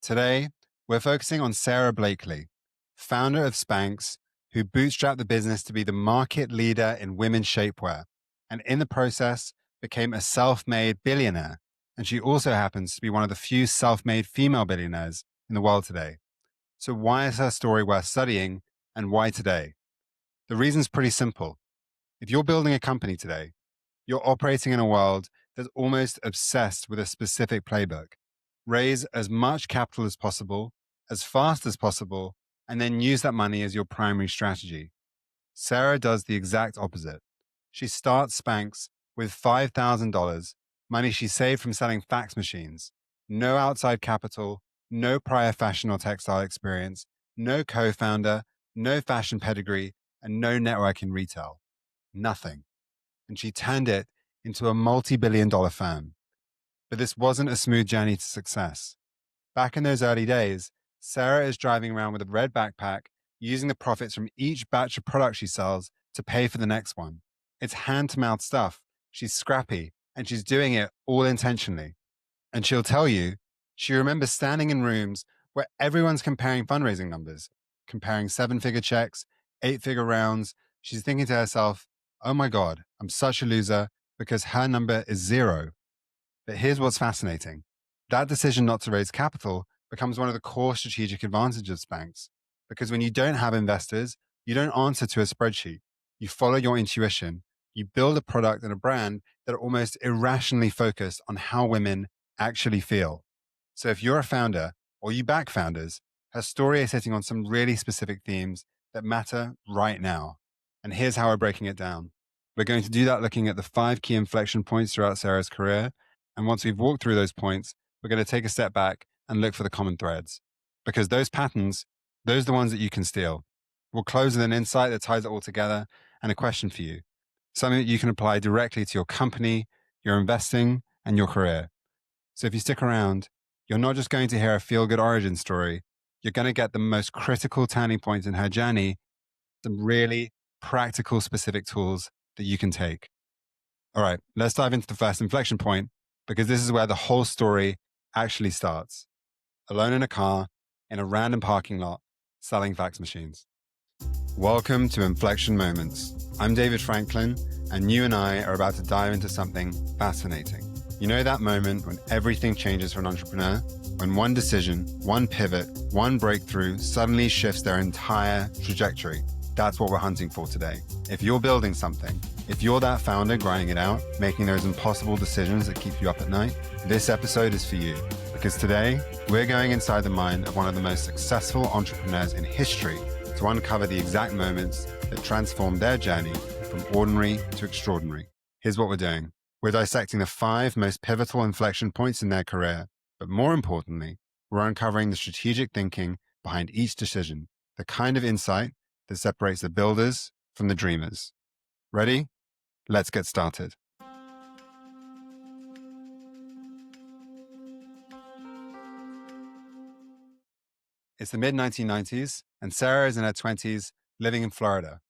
Today, we're focusing on Sara Blakely, founder of Spanx, who bootstrapped the business to be the market leader in women's shapewear, and in the process became a self-made billionaire. And she also happens to be one of the few self-made female billionaires in the world today. So why is her story worth studying, and why today? The reason's pretty simple. If you're building a company today, you're operating in a world that's almost obsessed with a specific playbook. Raise as much capital as possible, as fast as possible, and then use that money as your primary strategy. Sara does the exact opposite. She starts Spanx with $5,000, money she saved from selling fax machines. No outside capital, no prior fashion or textile experience, no co-founder, no fashion pedigree, and no network in retail. Nothing. And she turned it into a multi-billion-dollar firm. But this wasn't a smooth journey to success. Back in those early days, Sara is driving around with a red backpack, using the profits from each batch of product she sells to pay for the next one. It's hand-to-mouth stuff. She's scrappy, and she's doing it all intentionally. And she'll tell you, she remembers standing in rooms where everyone's comparing fundraising numbers, comparing 7-figure checks, 8-figure rounds. She's thinking to herself, oh my God, I'm such a loser because her number is 0. But here's what's fascinating. That decision not to raise capital becomes one of the core strategic advantages of Spanx. Because when you don't have investors, you don't answer to a spreadsheet. You follow your intuition. You build a product and a brand that are almost irrationally focused on how women actually feel. So if you're a founder or you back founders, her story is hitting on some really specific themes that matter right now. And here's how we're breaking it down. We're going to do that looking at the 5 key inflection points throughout Sara's career. And once we've walked through those points, we're going to take a step back and look for the common threads. Because those patterns, those are the ones that you can steal. We'll close with an insight that ties it all together and a question for you. Something that you can apply directly to your company, your investing, and your career. So if you stick around, you're not just going to hear a feel-good origin story. You're going to get the most critical turning points in her journey, some really practical, specific tools that you can take. All right, let's dive into the first inflection point, because this is where the whole story actually starts. Alone in a car, in a random parking lot, selling fax machines. Welcome to Inflection Moments. I'm David Franklin, and you and I are about to dive into something fascinating. You know that moment when everything changes for an entrepreneur? When one decision, one pivot, one breakthrough suddenly shifts their entire trajectory. That's what we're hunting for today. If you're building something, if you're that founder grinding it out, making those impossible decisions that keep you up at night, this episode is for you. Because today, we're going inside the mind of one of the most successful entrepreneurs in history to uncover the exact moments that transformed their journey from ordinary to extraordinary. Here's what we're doing. We're dissecting the 5 most pivotal inflection points in their career, but more importantly, we're uncovering the strategic thinking behind each decision, the kind of insight that separates the builders from the dreamers. Ready? Let's get started. It's the mid-1990s, and Sara is in her 20s, living in Florida.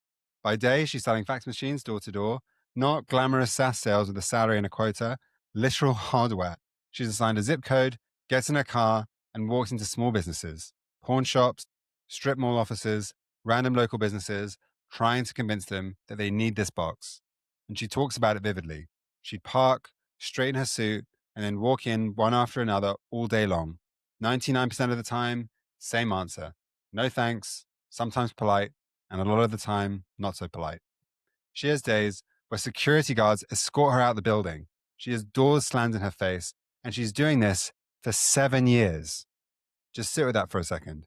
By day, she's selling fax machines door to door, not glamorous SaaS sales with a salary and a quota, literal hardware. She's assigned a zip code, gets in her car, and walks into small businesses, pawn shops, strip mall offices, random local businesses, trying to convince them that they need this box. And she talks about it vividly. She'd park, straighten her suit, and then walk in one after another all day long. 99% of the time, same answer. No thanks, sometimes polite, and a lot of the time, not so polite. She has days where security guards escort her out the building. She has doors slammed in her face, and she's doing this for 7 years. Just sit with that for a second.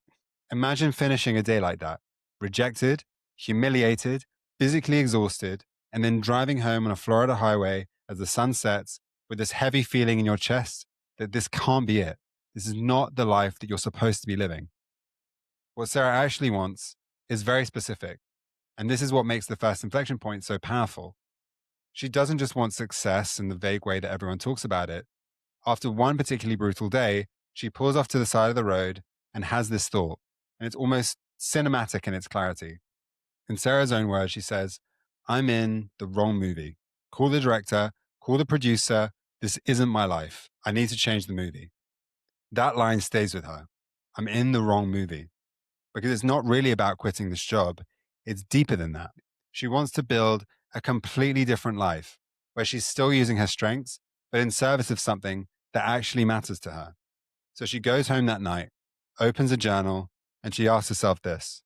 Imagine finishing a day like that, rejected, humiliated, physically exhausted, and then driving home on a Florida highway as the sun sets with this heavy feeling in your chest that this can't be it. This is not the life that you're supposed to be living. What Sara actually wants is very specific, and this is what makes the first inflection point so powerful. She doesn't just want success in the vague way that everyone talks about it. After one particularly brutal day, she pulls off to the side of the road and has this thought, and it's almost cinematic in its clarity. In Sara's own words, she says, I'm in the wrong movie. Call the director, call the producer. This isn't my life. I need to change the movie. That line stays with her. I'm in the wrong movie. Because it's not really about quitting this job. It's deeper than that. She wants to build a completely different life where she's still using her strengths, but in service of something that actually matters to her. So she goes home that night, opens a journal, and she asks herself this: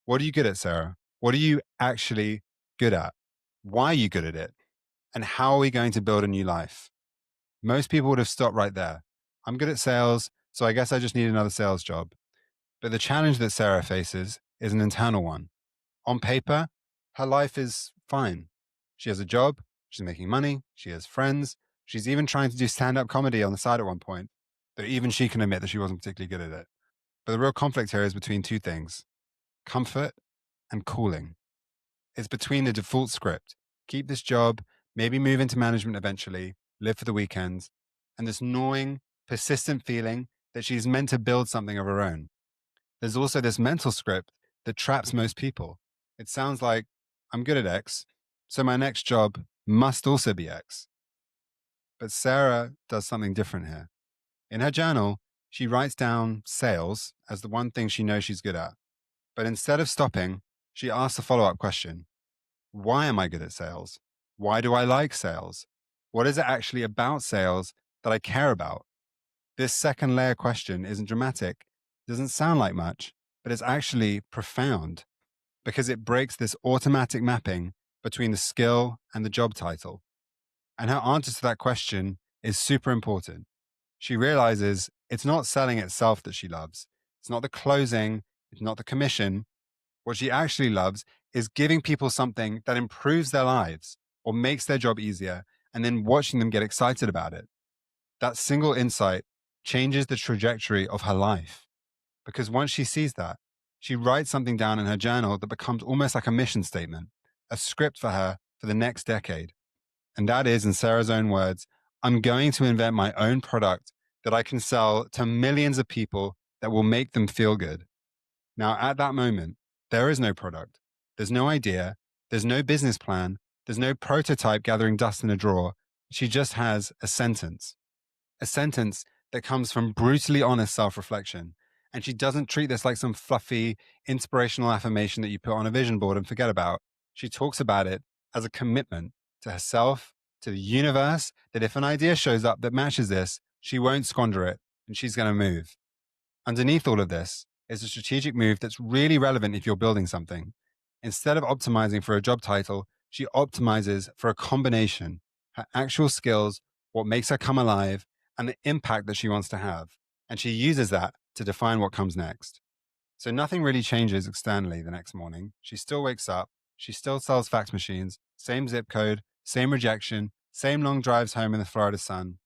what are you good at, Sarah? What are you actually good at? Why are you good at it? And how are we going to build a new life? Most people would have stopped right there. I'm good at sales, so I guess I just need another sales job. But the challenge that Sarah faces is an internal one. On paper, her life is fine. She has a job, she's making money, she has friends, she's even trying to do stand up comedy on the side at one point, though even she can admit that she wasn't particularly good at it. But the real conflict here is between two things: comfort and calling. It's between the default script: keep this job, maybe move into management eventually, live for the weekends, and this gnawing, persistent feeling that she's meant to build something of her own. There's also this mental script that traps most people. It sounds like, I'm good at X, so my next job must also be X. But Sarah does something different here. In her journal, she writes down sales as the one thing she knows she's good at. But instead of stopping, she asks a follow-up question: why am I good at sales? Why do I like sales? What is it actually about sales that I care about? This second layer question isn't dramatic, doesn't sound like much, but it's actually profound because it breaks this automatic mapping between the skill and the job title. And her answer to that question is super important. She realizes it's not selling itself that she loves. It's not the closing. It's not the commission. What she actually loves is giving people something that improves their lives or makes their job easier, and then watching them get excited about it. That single insight changes the trajectory of her life, because once she sees that, she writes something down in her journal that becomes almost like a mission statement, a script for her for the next decade. And that is, in Sarah's own words, I'm going to invent my own product that I can sell to millions of people that will make them feel good. Now, at that moment, there is no product. There's no idea. There's no business plan. There's no prototype gathering dust in a drawer. She just has a sentence that comes from brutally honest self-reflection. And she doesn't treat this like some fluffy, inspirational affirmation that you put on a vision board and forget about. She talks about it as a commitment to herself, to the universe, that if an idea shows up that matches this, she won't squander it and she's going to move. Underneath all of this is a strategic move that's really relevant if you're building something. Instead of optimizing for a job title, she optimizes for a combination: her actual skills, what makes her come alive, and the impact that she wants to have. And she uses that to define what comes next. So nothing really changes externally the next morning. She still wakes up. She still sells fax machines, same zip code, same rejection, same long drives home in the Florida sun.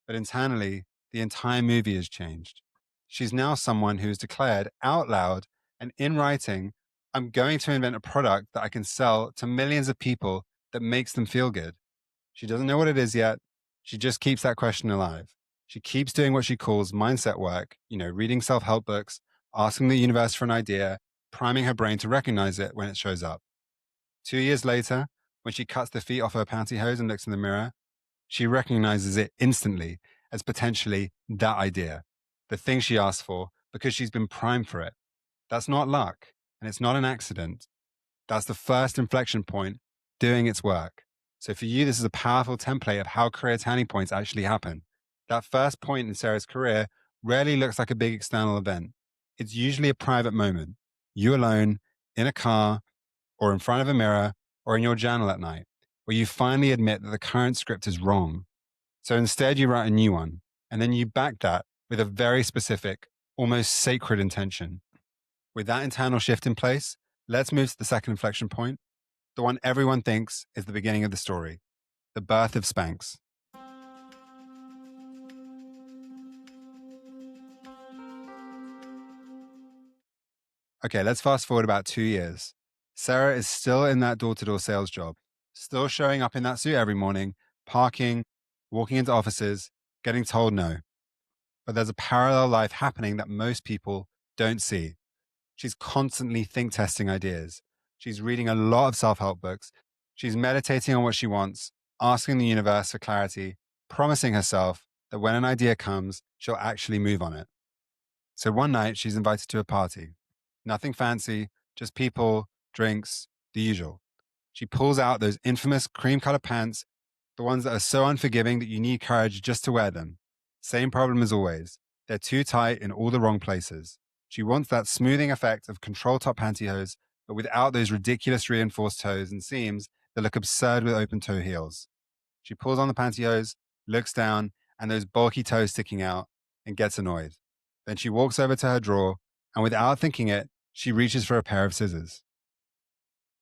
But internally, the entire movie has changed. She's now someone who's declared out loud and in writing, I'm going to invent a product that I can sell to millions of people that makes them feel good. She doesn't know what it is yet. She just keeps that question alive. She keeps doing what she calls mindset work, reading self-help books, asking the universe for an idea, priming her brain to recognize it when it shows up. 2 years later, when she cuts the feet off her pantyhose and looks in the mirror, she recognizes it instantly as potentially that idea, the thing she asked for, because she's been primed for it. That's not luck, and it's not an accident. That's the first inflection point doing its work. So for you, this is a powerful template of how career turning points actually happen. That first point in Sarah's career rarely looks like a big external event. It's usually a private moment, you alone, in a car, or in front of a mirror, or in your journal at night, where you finally admit that the current script is wrong. So instead, you write a new one, and then you back that with a very specific, almost sacred intention. With that internal shift in place, let's move to the second inflection point, the one everyone thinks is the beginning of the story, the birth of Spanx. Okay, let's fast forward about 2 years. Sarah is still in that door-to-door sales job, still showing up in that suit every morning, parking, walking into offices, getting told no. But there's a parallel life happening that most people don't see. She's constantly think testing ideas. She's reading a lot of self-help books. She's meditating on what she wants, asking the universe for clarity, promising herself that when an idea comes, she'll actually move on it. So one night she's invited to a party. Nothing fancy, just people, drinks, the usual. She pulls out those infamous cream colored pants, the ones that are so unforgiving that you need courage just to wear them. Same problem as always. They're too tight in all the wrong places. She wants that smoothing effect of control top pantyhose, but without those ridiculous reinforced toes and seams that look absurd with open toe heels. She pulls on the pantyhose, looks down, and those bulky toes sticking out, and gets annoyed. Then she walks over to her drawer, and without thinking it, she reaches for a pair of scissors.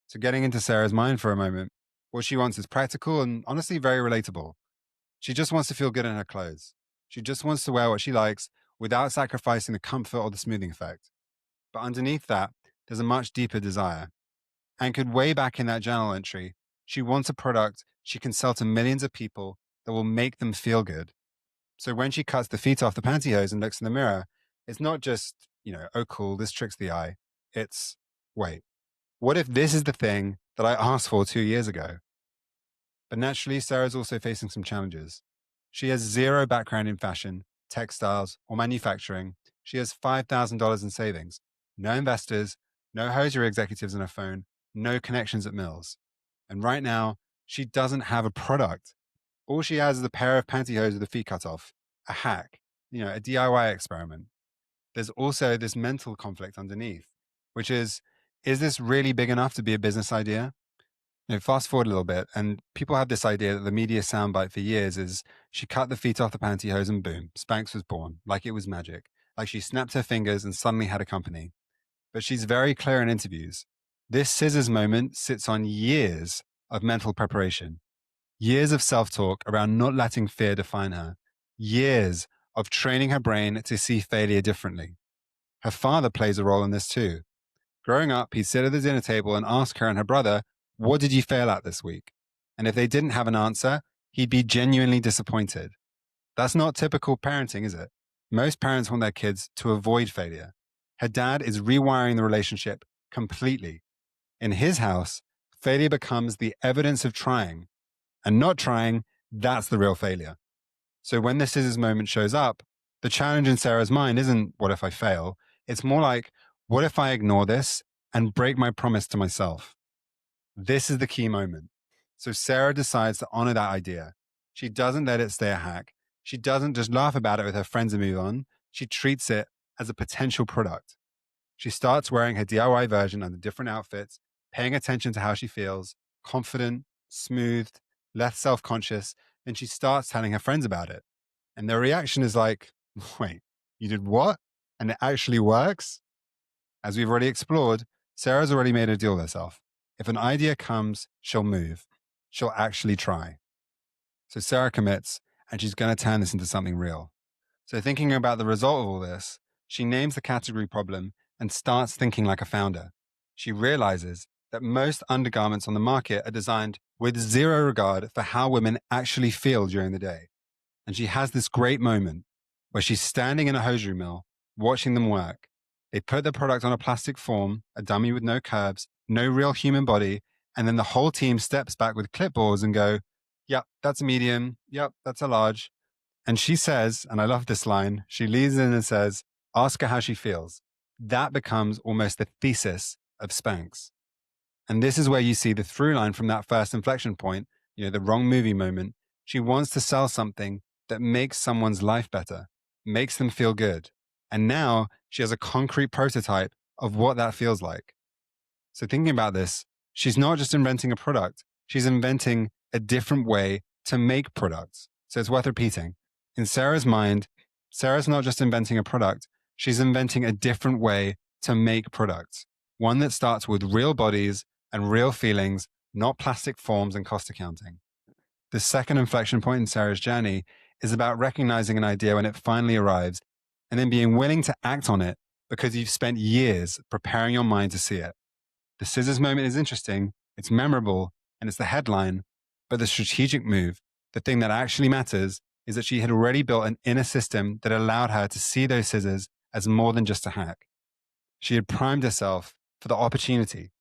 So getting into Sarah's mind for a moment, what she wants is practical and honestly very relatable. She just wants to feel good in her clothes. She just wants to wear what she likes without sacrificing the comfort or the smoothing effect. But underneath that, there's a much deeper desire. Anchored way back in that journal entry, she wants a product she can sell to millions of people that will make them feel good. So when she cuts the feet off the pantyhose and looks in the mirror, it's not just, oh cool, this tricks the eye. It's, wait, what if this is the thing that I asked for 2 years ago? But naturally, Sarah's also facing some challenges. She has zero background in fashion, textiles, or manufacturing. She has $5,000 in savings, no investors, no hosiery executives on her phone, no connections at mills. And right now, she doesn't have a product. All she has is a pair of pantyhose with the feet cut off, a hack, a DIY experiment. There's also this mental conflict underneath, which is this really big enough to be a business idea? Fast forward a little bit, and people have this idea that the media soundbite for years is she cut the feet off the pantyhose and boom, Spanx was born, like it was magic. Like she snapped her fingers and suddenly had a company. But she's very clear in interviews. This scissors moment sits on years of mental preparation, years of self-talk around not letting fear define her, years of training her brain to see failure differently. Her father plays a role in this too. Growing up, he'd sit at the dinner table and ask her and her brother, what did you fail at this week? And if they didn't have an answer, he'd be genuinely disappointed. That's not typical parenting, is it? Most parents want their kids to avoid failure. Her dad is rewiring the relationship completely. In his house, failure becomes the evidence of trying, and not trying, that's the real failure. So when the scissors moment shows up, the challenge in Sarah's mind isn't what if I fail? It's more like, what if I ignore this and break my promise to myself? This is the key moment. So Sarah decides to honor that idea. She doesn't let it stay a hack. She doesn't just laugh about it with her friends and move on. She treats it as a potential product. She starts wearing her DIY version under different outfits, paying attention to how she feels, confident, smoothed, less self-conscious. Then she starts telling her friends about it. And their reaction is like, wait, you did what? And it actually works? As we've already explored, Sarah's already made a deal with herself. If an idea comes, she'll move. She'll actually try. So Sarah commits, and she's going to turn this into something real. So thinking about the result of all this, she names the category problem and starts thinking like a founder. She realizes that most undergarments on the market are designed with zero regard for how women actually feel during the day. And she has this great moment where she's standing in a hosiery mill, watching them work. They put the product on a plastic form, a dummy with no curves, no real human body, and then the whole team steps back with clipboards and go, yep, that's a medium. Yep, that's a large. And she says, and I love this line, she leans in and says, ask her how she feels. That becomes almost the thesis of Spanx. And this is where you see the through line from that first inflection point, the wrong movie moment. She wants to sell something that makes someone's life better, makes them feel good. And now she has a concrete prototype of what that feels like. So thinking about this, she's not just inventing a product, she's inventing a different way to make products. So it's worth repeating. In Sarah's mind, Sarah's not just inventing a product, she's inventing a different way to make products. One that starts with real bodies and real feelings, not plastic forms and cost accounting. The second inflection point in Sarah's journey is about recognizing an idea when it finally arrives and then being willing to act on it because you've spent years preparing your mind to see it. The scissors moment is interesting, it's memorable, and it's the headline, but the strategic move, the thing that actually matters, is that she had already built an inner system that allowed her to see those scissors as more than just a hack. She had primed herself for the opportunity.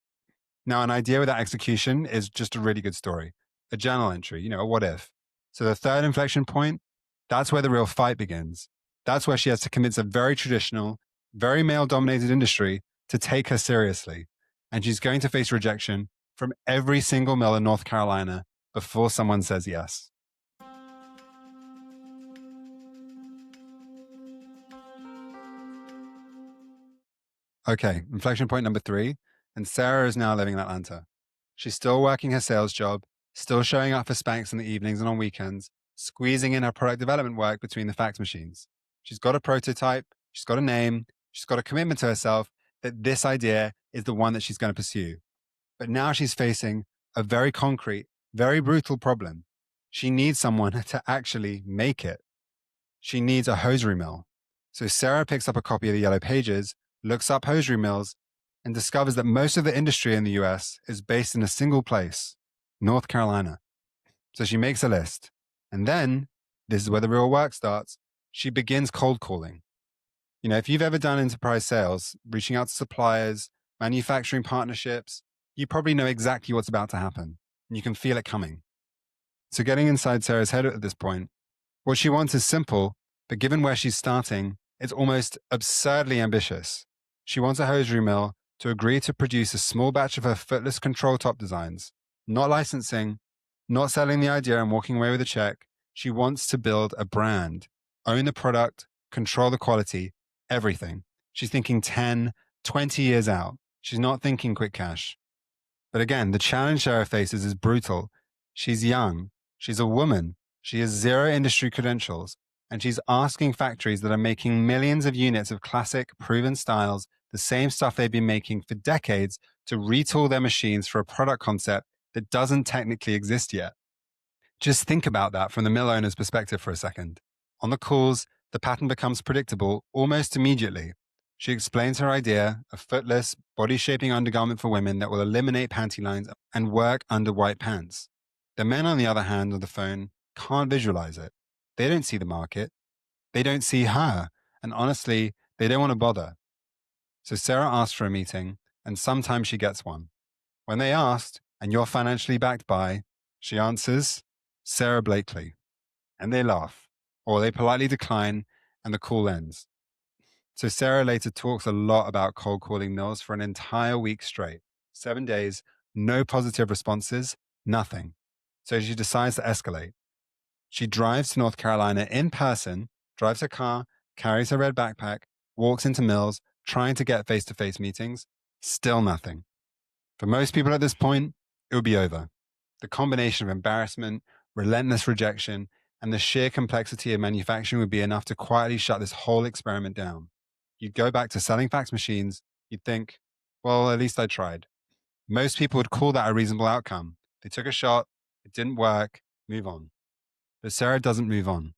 Now, an idea without execution is just a really good story, a journal entry, a what if. So the third inflection point, that's where the real fight begins. That's where she has to convince a very traditional, very male-dominated industry to take her seriously. And she's going to face rejection from every single mill in North Carolina before someone says yes. Okay, inflection point number 3. And Sara is now living in Atlanta. She's still working her sales job, still showing up for Spanx in the evenings and on weekends, squeezing in her product development work between the fax machines. She's got a prototype, she's got a name, she's got a commitment to herself that this idea is the one that she's going to pursue. But now she's facing a very concrete, very brutal problem. She needs someone to actually make it. She needs a hosiery mill. So Sara picks up a copy of the Yellow Pages, looks up hosiery mills, and discovers that most of the industry in the US is based in a single place, North Carolina. So she makes a list. And then, this is where the real work starts, she begins cold calling. You know, if you've ever done enterprise sales, reaching out to suppliers, manufacturing partnerships, you probably know exactly what's about to happen, and you can feel it coming. So getting inside Sara's head at this point, what she wants is simple, but given where she's starting, it's almost absurdly ambitious. She wants a hosiery mill to agree to produce a small batch of her footless control top designs, not licensing, not selling the idea and walking away with a check. She wants to build a brand, own the product, control the quality, everything. She's thinking 10, 20 years out. She's not thinking quick cash. But again, the challenge Sara faces is brutal. She's young. She's a woman. She has zero industry credentials. And she's asking factories that are making millions of units of classic, proven styles, the same stuff they've been making for decades, to retool their machines for a product concept that doesn't technically exist yet. Just think about that from the mill owner's perspective for a second. On the calls, the pattern becomes predictable almost immediately. She explains her idea, a footless, body-shaping undergarment for women that will eliminate panty lines and work under white pants. The men, on the other hand, on the phone, can't visualize it. They don't see the market. They don't see her. And honestly, they don't want to bother. So Sara asks for a meeting, and sometimes she gets one. When they asked, and you're financially backed by, she answers, Sara Blakely. And they laugh, or they politely decline, and the call ends. So Sara later talks a lot about cold calling mills for an entire week straight. 7 days, no positive responses, nothing. So she decides to escalate. She drives to North Carolina in person, drives her car, carries her red backpack, walks into mills, trying to get face-to-face meetings. Still nothing. For most people at this point, it would be over. The combination of embarrassment, relentless rejection, and the sheer complexity of manufacturing would be enough to quietly shut this whole experiment down. You'd go back to selling fax machines. You'd think, well, at least I tried. Most people would call that a reasonable outcome. They took a shot, it didn't work, move on. But Sara doesn't move on.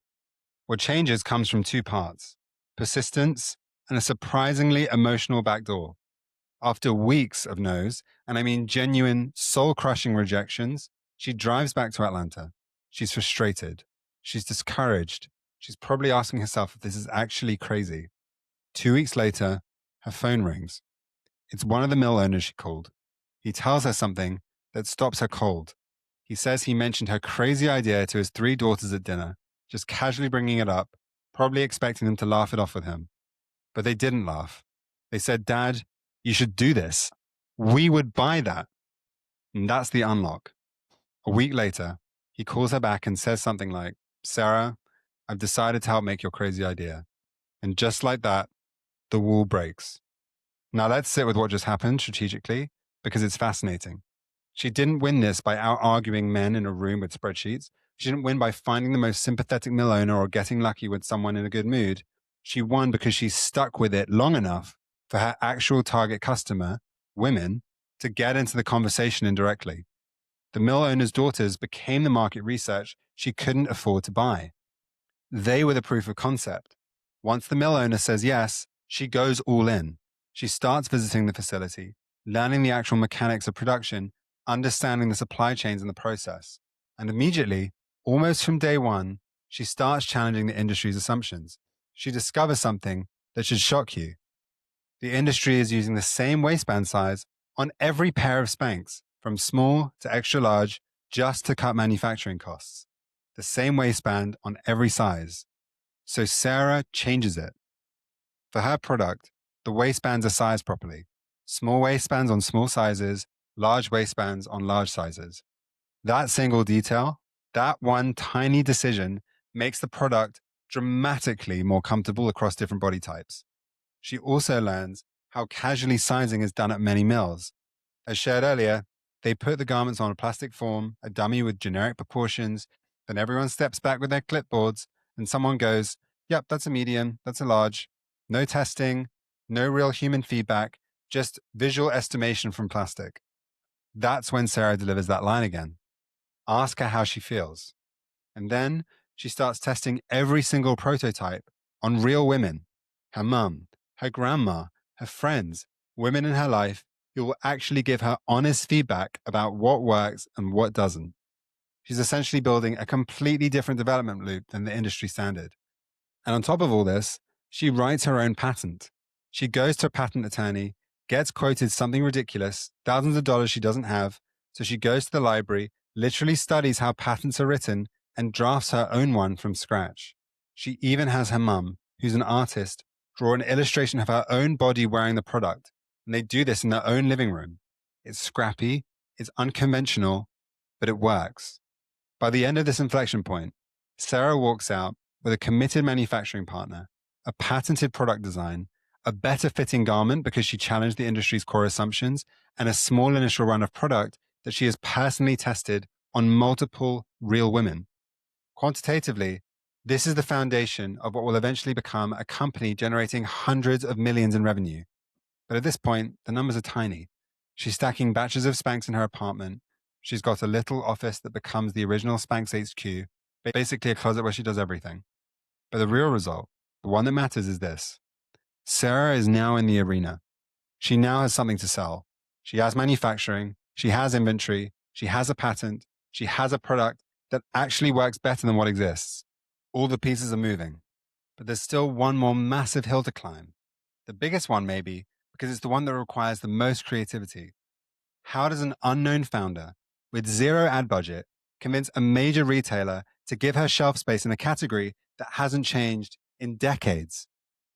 What changes comes from 2 parts: persistence and a surprisingly emotional backdoor. After weeks of no's, and I mean genuine, soul-crushing rejections, she drives back to Atlanta. She's frustrated. She's discouraged. She's probably asking herself if this is actually crazy. 2 weeks later, her phone rings. It's one of the mill owners she called. He tells her something that stops her cold. He says he mentioned her crazy idea to his 3 daughters at dinner, just casually bringing it up, probably expecting them to laugh it off with him. But they didn't laugh. They said, Dad, you should do this. We would buy that. And that's the unlock. A week later, he calls her back and says something like, Sara, I've decided to help make your crazy idea. And just like that, the wall breaks. Now let's sit with what just happened strategically, because it's fascinating. She didn't win this by out-arguing men in a room with spreadsheets. She didn't win by finding the most sympathetic mill owner or getting lucky with someone in a good mood. She won because she stuck with it long enough for her actual target customer, women, to get into the conversation indirectly. The mill owner's daughters became the market research she couldn't afford to buy. They were the proof of concept. Once the mill owner says yes, she goes all in. She starts visiting the facility, learning the actual mechanics of production, understanding the supply chains and the process. And immediately, almost from day one, she starts challenging the industry's assumptions. She discovers something that should shock you. The industry is using the same waistband size on every pair of Spanx, from small to extra large, just to cut manufacturing costs. The same waistband on every size. So Sara changes it. For her product, the waistbands are sized properly. Small waistbands on small sizes, large waistbands on large sizes. That single detail, that one tiny decision makes the product dramatically more comfortable across different body types. She also learns how casually sizing is done at many mills. As shared earlier, they put the garments on a plastic form, a dummy with generic proportions, then everyone steps back with their clipboards and someone goes, yep, that's a medium, that's a large. No testing, no real human feedback, just visual estimation from plastic. That's when Sara delivers that line again. Ask her how she feels. And then she starts testing every single prototype on real women, her mum, her grandma, her friends, women in her life who will actually give her honest feedback about what works and what doesn't. She's essentially building a completely different development loop than the industry standard. And on top of all this, she writes her own patent. She goes to a patent attorney, gets quoted something ridiculous, thousands of dollars she doesn't have. So she goes to the library, literally studies how patents are written, and drafts her own one from scratch. She even has her mum, who's an artist, draw an illustration of her own body wearing the product. And they do this in their own living room. It's scrappy, it's unconventional, but it works. By the end of this inflection point, Sara walks out with a committed manufacturing partner, a patented product design, a better fitting garment because she challenged the industry's core assumptions, and a small initial run of product that she has personally tested on multiple real women. Quantitatively, this is the foundation of what will eventually become a company generating hundreds of millions in revenue. But at this point, the numbers are tiny. She's stacking batches of Spanx in her apartment. She's got a little office that becomes the original Spanx HQ, basically a closet where she does everything. But the real result, the one that matters, is this. Sara is now in the arena. She now has something to sell. She has manufacturing, she has inventory, she has a patent, she has a product that actually works better than what exists. All the pieces are moving. But there's still one more massive hill to climb. The biggest one, maybe, because it's the one that requires the most creativity. How does an unknown founder with zero ad budget convince a major retailer to give her shelf space in a category that hasn't changed in decades?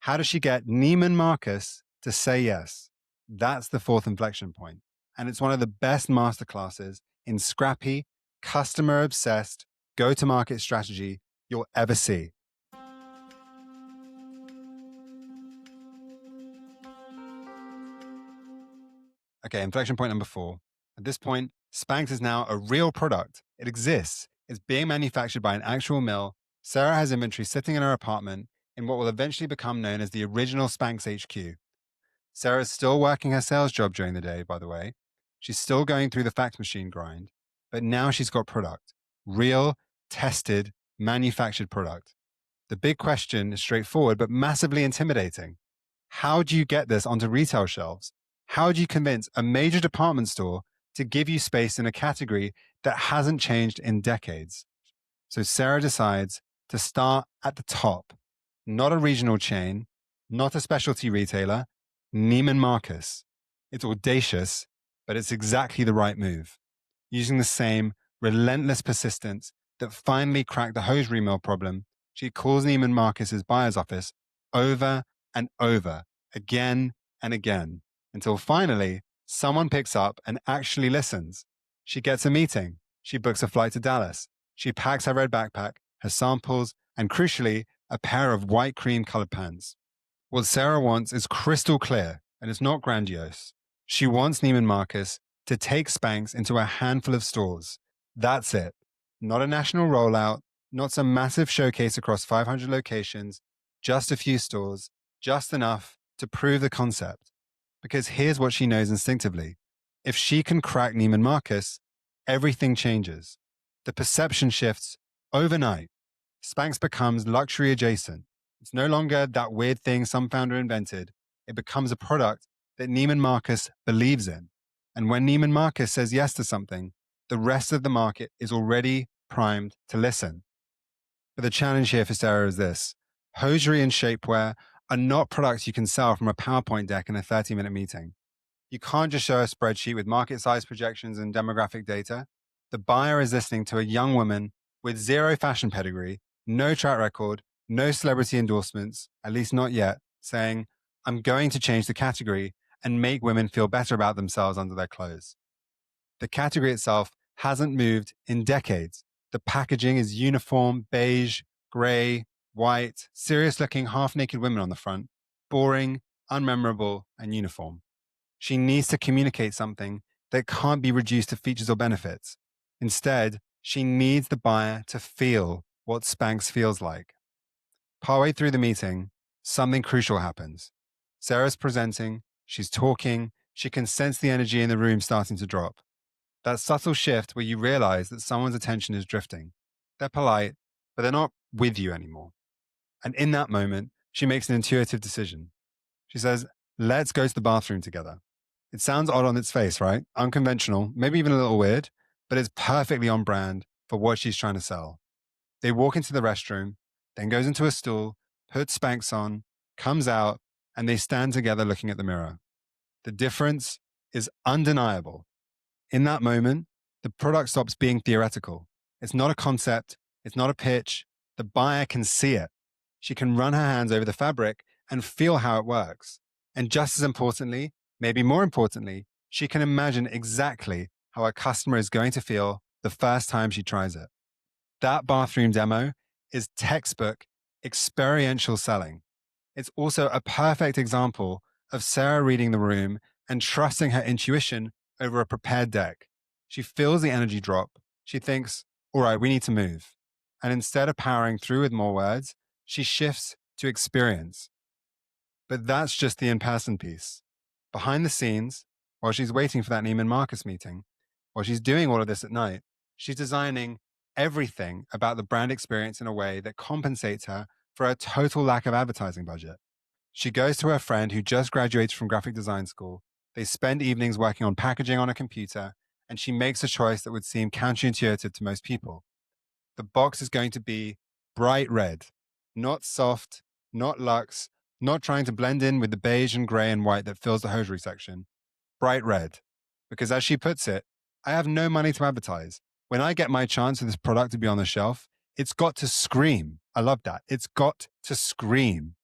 How does she get Neiman Marcus to say yes? That's the fourth inflection point. And it's one of the best masterclasses in scrappy, customer-obsessed, go-to-market strategy you'll ever see. Okay, inflection point number 4. At this point, Spanx is now a real product. It exists. It's being manufactured by an actual mill. Sara has inventory sitting in her apartment in what will eventually become known as the original Spanx HQ. Sara's still working her sales job during the day, by the way. She's still going through the fax machine grind, but now she's got product. Real, tested, manufactured product. The big question is straightforward, but massively intimidating. How do you get this onto retail shelves? How do you convince a major department store to give you space in a category that hasn't changed in decades? So Sara decides to start at the top, not a regional chain, not a specialty retailer, Neiman Marcus. It's audacious, but it's exactly the right move. Using the same relentless persistence that finally cracked the hosiery mill problem, she calls Neiman Marcus's buyer's office over and over, again and again, until finally someone picks up and actually listens. She gets a meeting. She books a flight to Dallas. She packs her red backpack, her samples, and crucially, a pair of white cream colored pants. What Sara wants is crystal clear, and it's not grandiose. She wants Neiman Marcus to take Spanx into a handful of stores. That's it. Not a national rollout, not some massive showcase across 500 locations, just a few stores, just enough to prove the concept. Because here's what she knows instinctively. If she can crack Neiman Marcus, everything changes. The perception shifts overnight. Spanx becomes luxury adjacent. It's no longer that weird thing some founder invented. It becomes a product that Neiman Marcus believes in. And when Neiman Marcus says yes to something, the rest of the market is already primed to listen. But the challenge here for Sara is this. Hosiery and shapewear are not products you can sell from a PowerPoint deck in a 30-minute meeting. You can't just show a spreadsheet with market size projections and demographic data. The buyer is listening to a young woman with zero fashion pedigree, no track record, no celebrity endorsements, at least not yet, saying, I'm going to change the category and make women feel better about themselves under their clothes. The category itself hasn't moved in decades. The packaging is uniform, beige, gray, white, serious looking half naked women on the front, boring, unmemorable, and uniform. She needs to communicate something that can't be reduced to features or benefits. Instead, she needs the buyer to feel what Spanx feels like. Partway through the meeting, something crucial happens. Sarah's presenting, she's talking, she can sense the energy in the room starting to drop. That subtle shift where you realize that someone's attention is drifting. They're polite, but they're not with you anymore. And in that moment, she makes an intuitive decision. She says, let's go to the bathroom together. It sounds odd on its face, right? Unconventional, maybe even a little weird, but it's perfectly on brand for what she's trying to sell. They walk into the restroom, then goes into a stool, puts Spanx on, comes out, and they stand together looking at the mirror. The difference is undeniable. In that moment, the product stops being theoretical. It's not a concept. It's not a pitch. The buyer can see it. She can run her hands over the fabric and feel how it works. And just as importantly, maybe more importantly, she can imagine exactly how a customer is going to feel the first time she tries it. That bathroom demo is textbook experiential selling. It's also a perfect example of Sarah reading the room and trusting her intuition over a prepared deck. She feels the energy drop. She thinks, all right, we need to move. And instead of powering through with more words, she shifts to experience. But that's just the in-person piece. Behind the scenes, while she's waiting for that Neiman Marcus meeting, while she's doing all of this at night, she's designing everything about the brand experience in a way that compensates her for a total lack of advertising budget. She goes to her friend who just graduated from graphic design school. They spend evenings working on packaging on a computer, and she makes a choice that would seem counterintuitive to most people. The box is going to be bright red, not soft, not luxe, not trying to blend in with the beige and gray and white that fills the hosiery section. Bright red. Because as she puts it, I have no money to advertise. When I get my chance for this product to be on the shelf, it's got to scream. I love that. It's got to scream.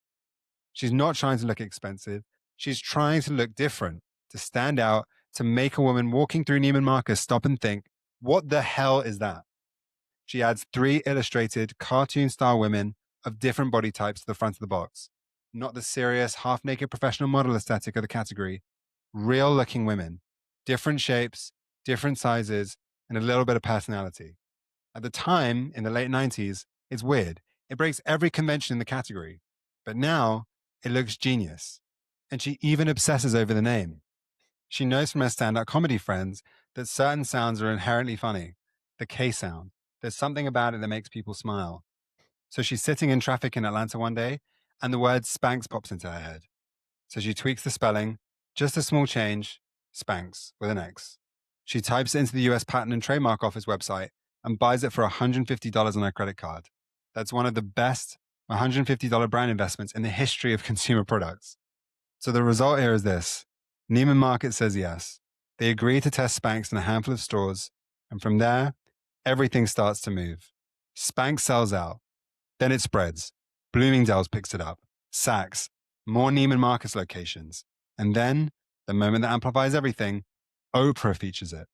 She's not trying to look expensive. She's trying to look different, to stand out, to make a woman walking through Neiman Marcus stop and think, what the hell is that? She adds 3 illustrated cartoon-style women of different body types to the front of the box. Not the serious, half-naked professional model aesthetic of the category. Real-looking women. Different shapes, different sizes, and a little bit of personality. At the time, in the late 90s, it's weird. It breaks every convention in the category. But now, it looks genius. And she even obsesses over the name. She knows from her stand-up comedy friends that certain sounds are inherently funny. The K sound. There's something about it that makes people smile. So she's sitting in traffic in Atlanta one day, and the word Spanx pops into her head. So she tweaks the spelling, just a small change, Spanx with an X. She types it into the US Patent and Trademark Office website and buys it for $150 on her credit card. That's one of the best $150 brand investments in the history of consumer products. So the result here is this. Neiman Marcus says yes. They agree to test Spanx in a handful of stores, and from there, everything starts to move. Spanx sells out. Then it spreads. Bloomingdale's picks it up. Saks. More Neiman Marcus locations. And then, the moment that amplifies everything, Oprah features it.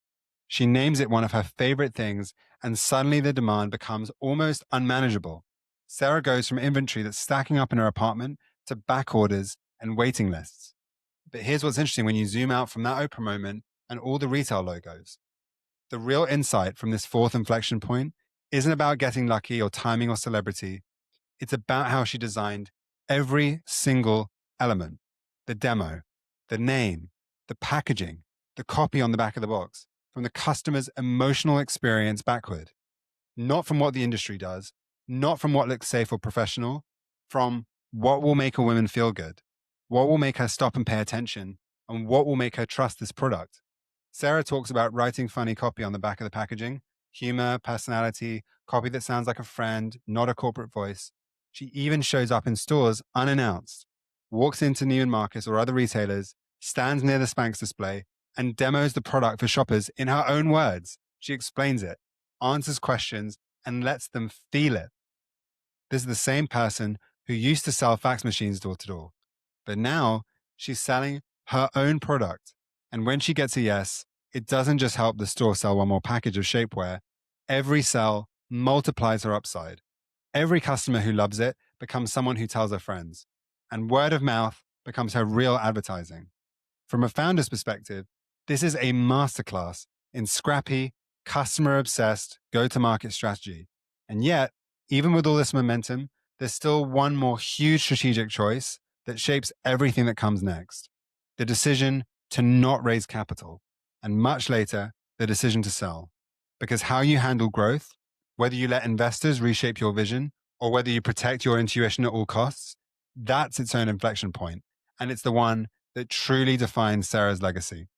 She names it one of her favorite things, and suddenly the demand becomes almost unmanageable. Sarah goes from inventory that's stacking up in her apartment to back orders and waiting lists. But here's what's interesting when you zoom out from that Oprah moment and all the retail logos. The real insight from this fourth inflection point isn't about getting lucky or timing or celebrity. It's about how she designed every single element. The demo, the name, the packaging, the copy on the back of the box, from the customer's emotional experience backward. Not from what the industry does, not from what looks safe or professional, from what will make a woman feel good, what will make her stop and pay attention, and what will make her trust this product. Sarah talks about writing funny copy on the back of the packaging, humor, personality, copy that sounds like a friend, not a corporate voice. She even shows up in stores unannounced, walks into Neiman Marcus or other retailers, stands near the Spanx display, and demos the product for shoppers in her own words. She explains it, answers questions, and lets them feel it. This is the same person who used to sell fax machines door to door. But now she's selling her own product. And when she gets a yes, it doesn't just help the store sell one more package of shapewear. Every sell multiplies her upside. Every customer who loves it becomes someone who tells her friends. And word of mouth becomes her real advertising. From a founder's perspective, this is a masterclass in scrappy, customer obsessed go to market strategy. And yet, even with all this momentum, there's still one more huge strategic choice that shapes everything that comes next: the decision to not raise capital, and much later, the decision to sell. Because how you handle growth, whether you let investors reshape your vision or whether you protect your intuition at all costs, that's its own inflection point. And it's the one that truly defines Sara's legacy.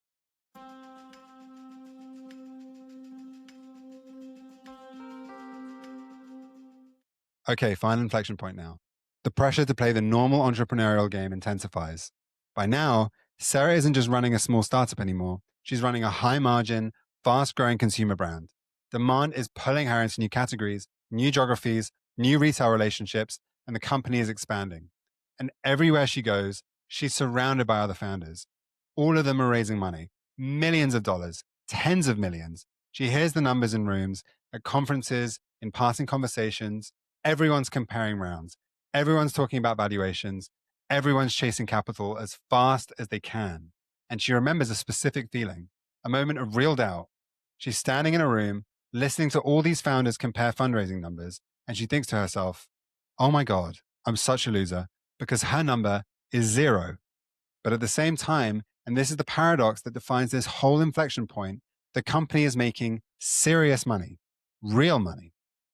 Okay, final inflection point now. The pressure to play the normal entrepreneurial game intensifies. By now, Sara isn't just running a small startup anymore. She's running a high margin, fast growing consumer brand. Demand is pulling her into new categories, new geographies, new retail relationships, and the company is expanding. And everywhere she goes, she's surrounded by other founders. All of them are raising money, millions of dollars, tens of millions. She hears the numbers in rooms, at conferences, in passing conversations. Everyone's comparing rounds. Everyone's talking about valuations. Everyone's chasing capital as fast as they can. And she remembers a specific feeling, a moment of real doubt. She's standing in a room, listening to all these founders compare fundraising numbers, and she thinks to herself, oh my God, I'm such a loser, because her number is zero. But at the same time, and this is the paradox that defines this whole inflection point, the company is making serious money, real money.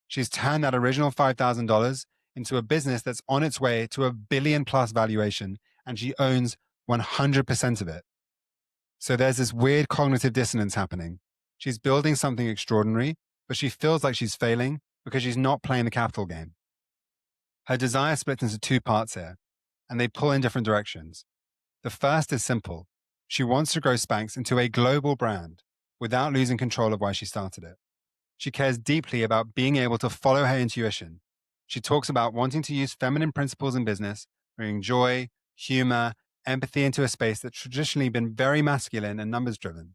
She's turned that original $5,000 into a business that's on its way to $1 billion+ valuation, and she owns 100% of it. So there's this weird cognitive dissonance happening. She's building something extraordinary, but she feels like she's failing because she's not playing the capital game. Her desire splits into two parts here, and they pull in different directions. The first is simple. She wants to grow Spanx into a global brand without losing control of why she started it. She cares deeply about being able to follow her intuition. She talks about wanting to use feminine principles in business, bringing joy, humor, empathy into a space that's traditionally been very masculine and numbers driven.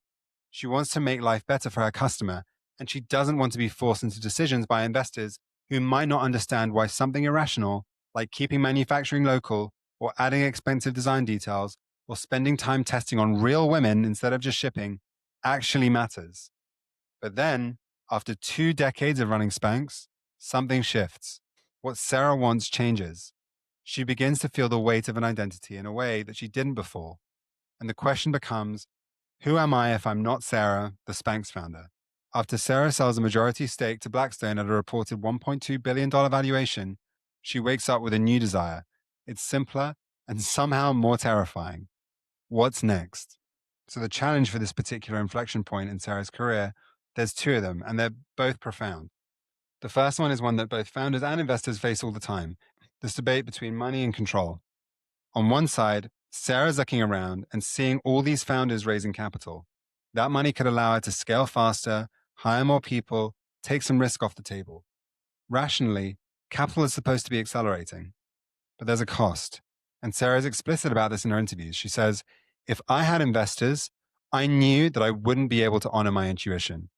She wants to make life better for her customer, and she doesn't want to be forced into decisions by investors who might not understand why something irrational, like keeping manufacturing local or adding expensive design details or spending time testing on real women instead of just shipping, actually matters. But then, after 2 decades of running Spanx, something shifts. What Sara wants changes. She begins to feel the weight of an identity in a way that she didn't before. And the question becomes, who am I if I'm not Sara, the Spanx founder? After Sara sells a majority stake to Blackstone at a reported $1.2 billion valuation, she wakes up with a new desire. It's simpler and somehow more terrifying. What's next? So the challenge for this particular inflection point in Sara's career, there's two of them, and they're both profound. The first one is one that both founders and investors face all the time, this debate between money and control. On one side, Sara's looking around and seeing all these founders raising capital. That money could allow her to scale faster, hire more people, take some risk off the table. Rationally, capital is supposed to be accelerating, but there's a cost. And Sara is explicit about this in her interviews. She says, if I had investors, I knew that I wouldn't be able to honor my intuition.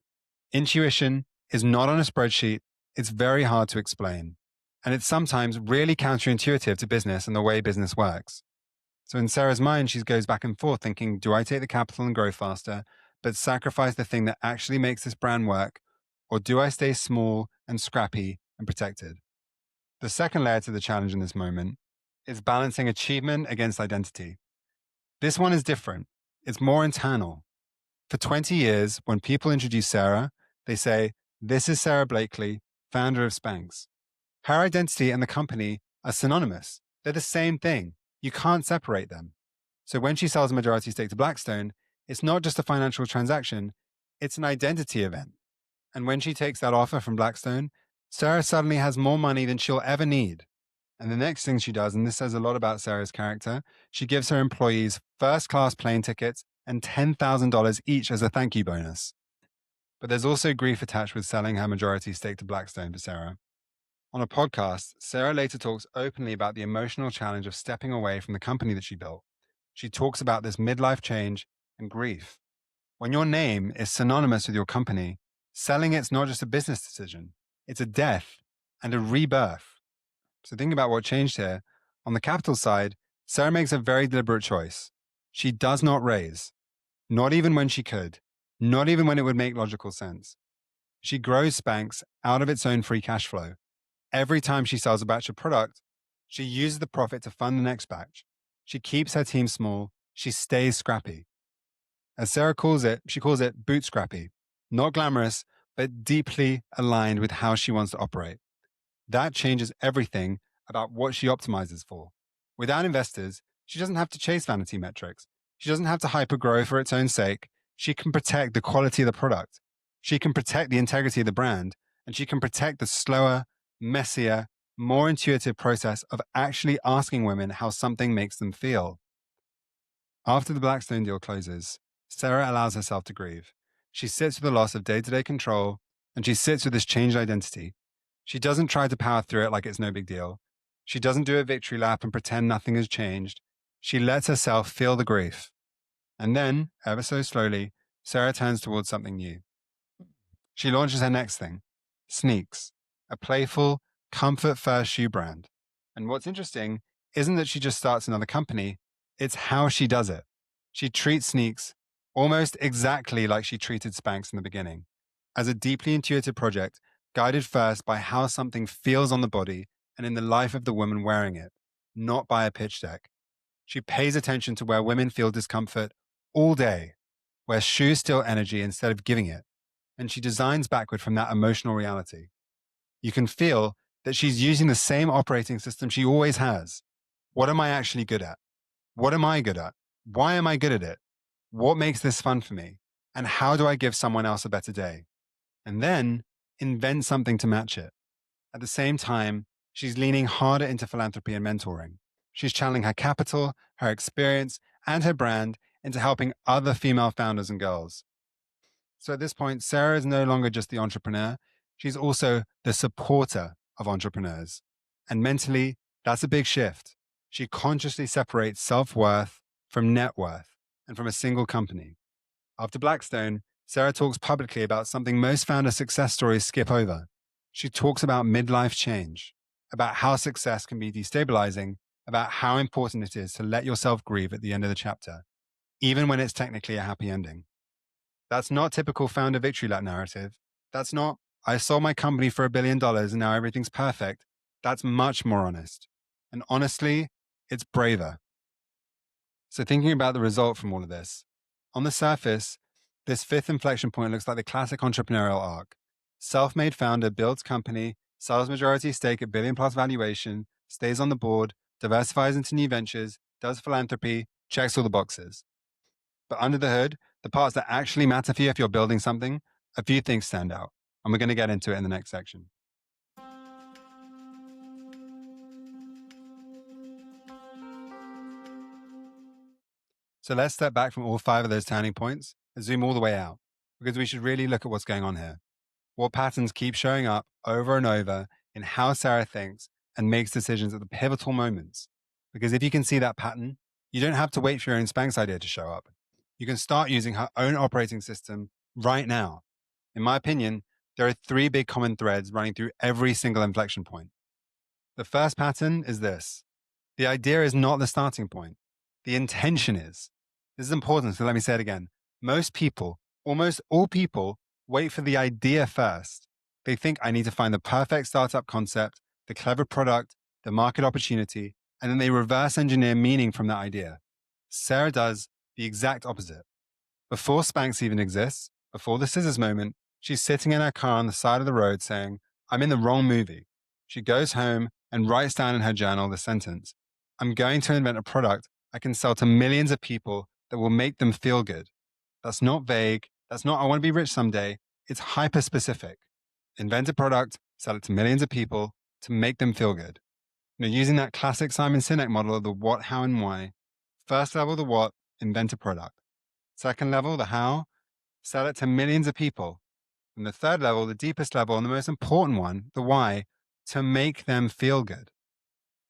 Intuition is not on a spreadsheet. It's very hard to explain. And it's sometimes really counterintuitive to business and the way business works. So in Sara's mind, she goes back and forth thinking, do I take the capital and grow faster, but sacrifice the thing that actually makes this brand work? Or do I stay small and scrappy and protected? The second layer to the challenge in this moment is balancing achievement against identity. This one is different. It's more internal. For 20 years, when people introduce Sara, they say, this is Sara Blakely, founder of Spanx. Her identity and the company are synonymous. They're the same thing. You can't separate them. So when she sells a majority stake to Blackstone, it's not just a financial transaction, it's an identity event. And when she takes that offer from Blackstone, Sara suddenly has more money than she'll ever need. And the next thing she does, and this says a lot about Sara's character, she gives her employees first-class plane tickets and $10,000 each as a thank you bonus. But there's also grief attached with selling her majority stake to Blackstone for Sara. On a podcast, Sara later talks openly about the emotional challenge of stepping away from the company that she built. She talks about this midlife change and grief. When your name is synonymous with your company, selling it's not just a business decision, it's a death and a rebirth. So think about what changed here. On the capital side, Sara makes a very deliberate choice. She does not raise, not even when she could, not even when it would make logical sense. She grows Spanx out of its own free cash flow. Every time she sells a batch of product, she uses the profit to fund the next batch. She keeps her team small. She stays scrappy. As Sara calls it, she calls it bootstrapping. Not glamorous, but deeply aligned with how she wants to operate. That changes everything about what she optimizes for. Without investors, she doesn't have to chase vanity metrics. She doesn't have to hypergrow for its own sake. She can protect the quality of the product. She can protect the integrity of the brand, and she can protect the slower, messier, more intuitive process of actually asking women how something makes them feel. After the Blackstone deal closes, Sara allows herself to grieve. She sits with the loss of day-to-day control, and she sits with this changed identity. She doesn't try to power through it like it's no big deal. She doesn't do a victory lap and pretend nothing has changed. She lets herself feel the grief. And then, ever so slowly, Sara turns towards something new. She launches her next thing, Sneaks, a playful, comfort-first shoe brand. And what's interesting isn't that she just starts another company, it's how she does it. She treats Sneaks almost exactly like she treated Spanx in the beginning, as a deeply intuitive project guided first by how something feels on the body and in the life of the woman wearing it, not by a pitch deck. She pays attention to where women feel discomfort all day, where shoes steal energy instead of giving it, and she designs backward from that emotional reality. You can feel that she's using the same operating system she always has. What am I actually good at? What am I good at? Why am I good at it? What makes this fun for me? And how do I give someone else a better day? And then invent something to match it. At the same time, she's leaning harder into philanthropy and mentoring. She's channeling her capital, her experience, and her brand into helping other female founders and girls. So at this point, Sara is no longer just the entrepreneur. She's also the supporter of entrepreneurs. And mentally, that's a big shift. She consciously separates self-worth from net worth and from a single company. After Blackstone, Sara talks publicly about something most founder success stories skip over. She talks about midlife change, about how success can be destabilizing, about how important it is to let yourself grieve at the end of the chapter, even when it's technically a happy ending. That's not typical founder victory lap narrative. That's not, I sold my company for $1 billion and now everything's perfect. That's much more honest. And honestly, it's braver. So thinking about the result from all of this, on the surface, this fifth inflection point looks like the classic entrepreneurial arc. Self-made founder builds company, sells majority stake at billion plus valuation, stays on the board, diversifies into new ventures, does philanthropy, checks all the boxes. But under the hood, the parts that actually matter for you if you're building something, a few things stand out. And we're going to get into it in the next section. So let's step back from all 5 of those turning points and zoom all the way out, because we should really look at what's going on here. What patterns keep showing up over and over in how Sara thinks and makes decisions at the pivotal moments. Because if you can see that pattern, you don't have to wait for your own Spanx idea to show up. You can start using her own operating system right now. In my opinion, there are 3 big common threads running through every single inflection point. The first pattern is this. The idea is not the starting point. The intention is. This is important, so let me say it again. Most people, almost all people, wait for the idea first. They think I need to find the perfect startup concept, the clever product, the market opportunity, and then they reverse engineer meaning from that idea. Sara does the exact opposite. Before Spanx even exists, before the scissors moment, she's sitting in her car on the side of the road saying, I'm in the wrong movie. She goes home and writes down in her journal the sentence, I'm going to invent a product I can sell to millions of people that will make them feel good. That's not vague. That's not, I want to be rich someday. It's hyper specific. Invent a product, sell it to millions of people to make them feel good. Using that classic Simon Sinek model of the what, how, and why. First level, the what, invent a product. Second level, the how, sell it to millions of people. And the third level, the deepest level, and the most important one, the why, to make them feel good.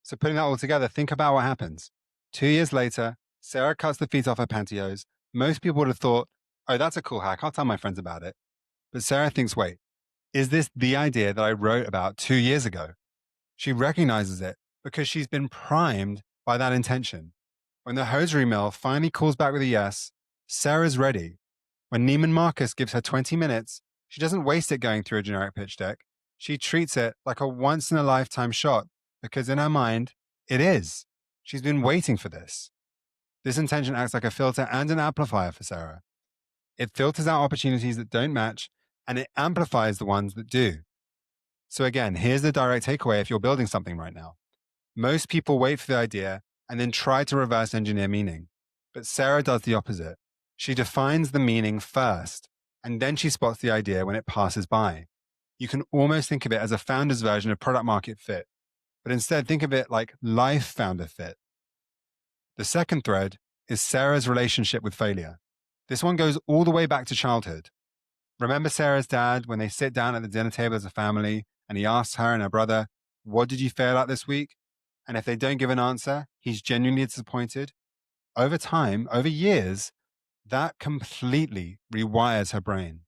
So putting that all together, think about what happens. 2 years later, Sara cuts the feet off her pantyhose. Most people would have thought, oh, that's a cool hack. I'll tell my friends about it. But Sara thinks, wait, is this the idea that I wrote about 2 years ago? She recognizes it because she's been primed by that intention. When the hosiery mill finally calls back with a yes, Sara's ready. When Neiman Marcus gives her 20 minutes, she doesn't waste it going through a generic pitch deck. She treats it like a once-in-a-lifetime shot because in her mind, it is. She's been waiting for this. This intention acts like a filter and an amplifier for Sara. It filters out opportunities that don't match and it amplifies the ones that do. So again, here's the direct takeaway if you're building something right now. Most people wait for the idea and then try to reverse engineer meaning. But Sara does the opposite. She defines the meaning first, and then she spots the idea when it passes by. You can almost think of it as a founder's version of product market fit, but instead think of it like life founder fit. The second thread is Sara's relationship with failure. This one goes all the way back to childhood. Remember Sara's dad when they sit down at the dinner table as a family and he asks her and her brother, what did you fail at this week? And if they don't give an answer, he's genuinely disappointed. Over time, over years, that completely rewires her brain.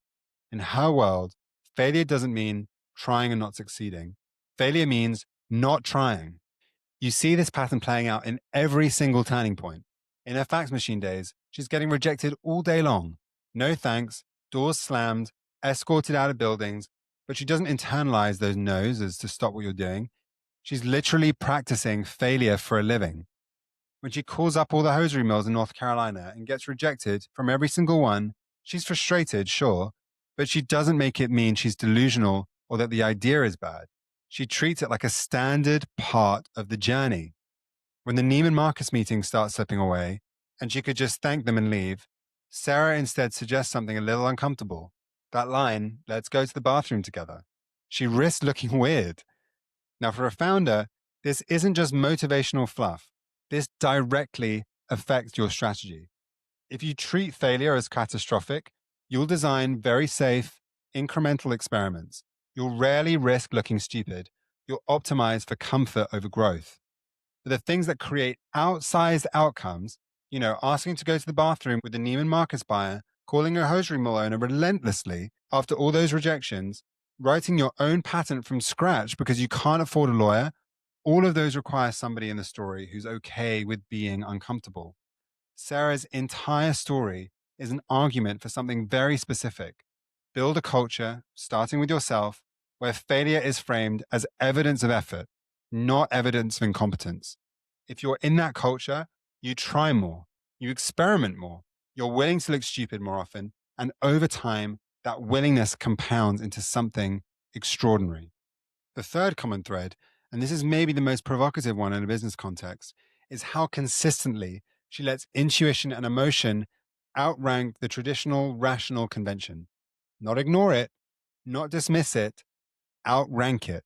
In her world, failure doesn't mean trying and not succeeding. Failure means not trying. You see this pattern playing out in every single turning point. In her fax machine days, she's getting rejected all day long. No thanks, doors slammed, escorted out of buildings, but she doesn't internalize those no's as to stop what you're doing. She's literally practicing failure for a living. When she calls up all the hosiery mills in North Carolina and gets rejected from every single one, she's frustrated, sure, but she doesn't make it mean she's delusional or that the idea is bad. She treats it like a standard part of the journey. When the Neiman Marcus meeting starts slipping away and she could just thank them and leave, Sara instead suggests something a little uncomfortable. That line, let's go to the bathroom together. She risks looking weird. Now, for a founder, this isn't just motivational fluff. This directly affects your strategy. If you treat failure as catastrophic, you'll design very safe, incremental experiments. You'll rarely risk looking stupid. You'll optimize for comfort over growth. But the things that create outsized outcomes, asking to go to the bathroom with the Neiman Marcus buyer, calling a hosiery mill owner relentlessly after all those rejections, writing your own patent from scratch because you can't afford a lawyer, all of those require somebody in the story who's okay with being uncomfortable. Sara's entire story is an argument for something very specific. Build a culture, starting with yourself, where failure is framed as evidence of effort, not evidence of incompetence. If you're in that culture, you try more, you experiment more, you're willing to look stupid more often, and over time, that willingness compounds into something extraordinary. The third common thread, and this is maybe the most provocative one in a business context, is how consistently she lets intuition and emotion outrank the traditional rational convention. Not ignore it, not dismiss it, outrank it.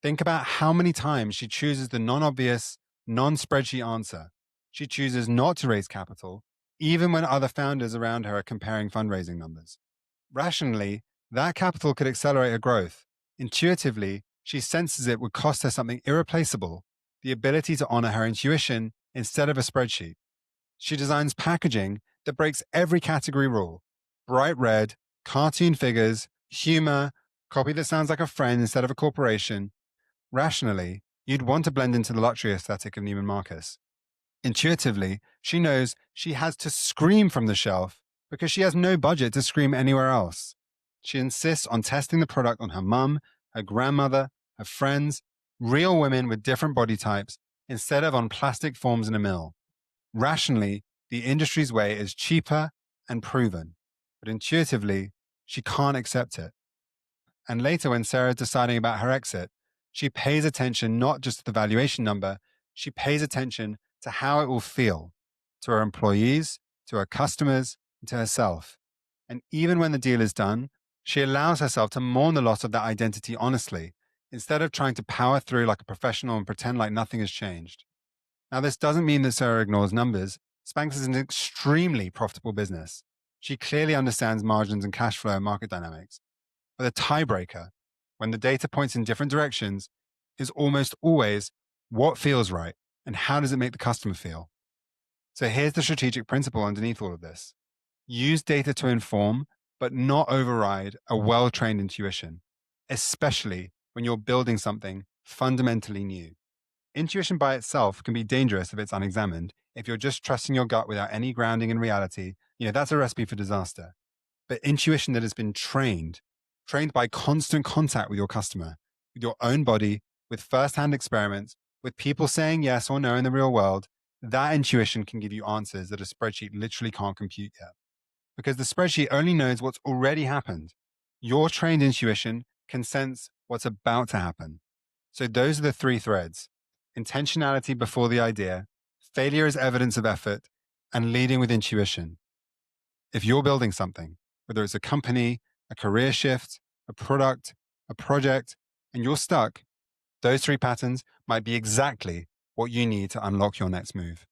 Think about how many times she chooses the non-obvious, non-spreadsheet answer. She chooses not to raise capital, even when other founders around her are comparing fundraising numbers. Rationally, that capital could accelerate her growth. Intuitively, she senses it would cost her something irreplaceable, the ability to honor her intuition instead of a spreadsheet. She designs packaging that breaks every category rule. Bright red, cartoon figures, humor, copy that sounds like a friend instead of a corporation. Rationally, you'd want to blend into the luxury aesthetic of Neiman Marcus. Intuitively, she knows she has to scream from the shelf because she has no budget to scream anywhere else. She insists on testing the product on her mum, her grandmother, her friends, real women with different body types, instead of on plastic forms in a mill. Rationally, the industry's way is cheaper and proven, but intuitively, she can't accept it. And later, when Sara's deciding about her exit, she pays attention not just to the valuation number, she pays attention to how it will feel to her employees, to her customers, and to herself. And even when the deal is done, she allows herself to mourn the loss of that identity honestly, instead of trying to power through like a professional and pretend like nothing has changed. Now, this doesn't mean that Sara ignores numbers. Spanx is an extremely profitable business. She clearly understands margins and cash flow and market dynamics. But the tiebreaker, when the data points in different directions, is almost always what feels right and how does it make the customer feel. So here's the strategic principle underneath all of this. Use data to inform, but not override a well-trained intuition, especially when you're building something fundamentally new. Intuition by itself can be dangerous if it's unexamined. If you're just trusting your gut without any grounding in reality, that's a recipe for disaster. But intuition that has been trained by constant contact with your customer, with your own body, with firsthand experiments, with people saying yes or no in the real world, that intuition can give you answers that a spreadsheet literally can't compute yet. Because the spreadsheet only knows what's already happened. Your trained intuition can sense what's about to happen. So those are the three threads: intentionality before the idea, failure as evidence of effort, and leading with intuition. If you're building something, whether it's a company, a career shift, a product, a project, and you're stuck, those three patterns might be exactly what you need to unlock your next move.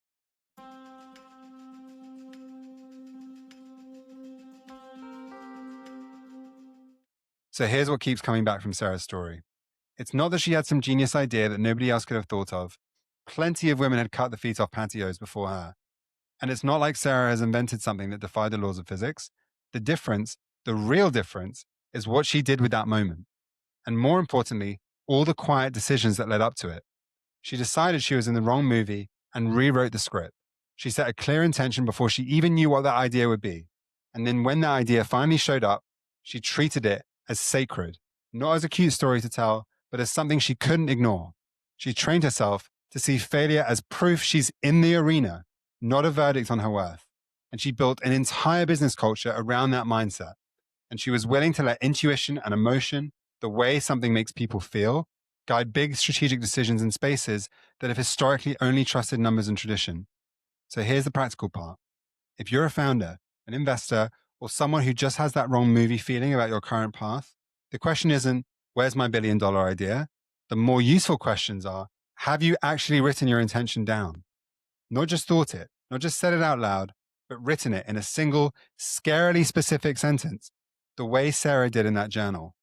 So here's what keeps coming back from Sarah's story. It's not that she had some genius idea that nobody else could have thought of. Plenty of women had cut the feet off pantyhose before her. And it's not like Sarah has invented something that defied the laws of physics. The difference, the real difference, is what she did with that moment. And more importantly, all the quiet decisions that led up to it. She decided she was in the wrong movie and rewrote the script. She set a clear intention before she even knew what that idea would be. And then when that idea finally showed up, she treated it as sacred, not as a cute story to tell, but as something she couldn't ignore. She trained herself to see failure as proof she's in the arena, not a verdict on her worth. And she built an entire business culture around that mindset. And she was willing to let intuition and emotion, the way something makes people feel, guide big strategic decisions in spaces that have historically only trusted numbers and tradition. So here's the practical part. If you're a founder, an investor, or someone who just has that wrong movie feeling about your current path, the question isn't, where's my $1 billion idea? The more useful questions are, have you actually written your intention down? Not just thought it, not just said it out loud, but written it in a single, scarily specific sentence, the way Sarah did in that journal.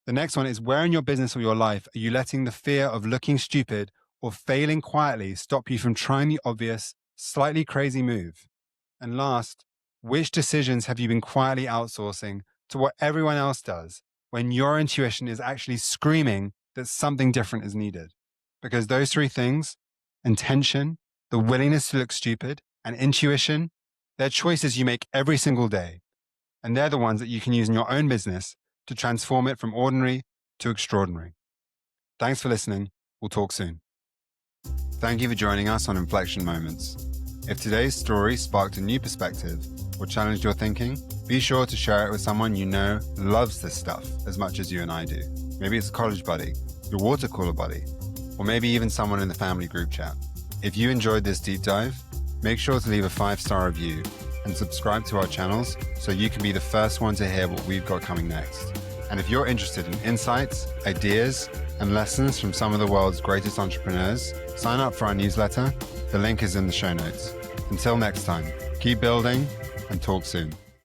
The next one is, where in your business or your life are you letting the fear of looking stupid or failing quietly stop you from trying the obvious, slightly crazy move? And last, which decisions have you been quietly outsourcing to what everyone else does when your intuition is actually screaming that something different is needed? Because those three things, intention, the willingness to look stupid, and intuition, they're choices you make every single day. And they're the ones that you can use in your own business to transform it from ordinary to extraordinary. Thanks for listening. We'll talk soon. Thank you for joining us on Inflection Moments. If today's story sparked a new perspective or challenged your thinking, be sure to share it with someone you know loves this stuff as much as you and I do. Maybe it's a college buddy, your water cooler buddy, or maybe even someone in the family group chat. If you enjoyed this deep dive, make sure to leave a 5-star review and subscribe to our channels so you can be the first one to hear what we've got coming next. And if you're interested in insights, ideas, and lessons from some of the world's greatest entrepreneurs, sign up for our newsletter. The link is in the show notes. Until next time, keep building and talk soon.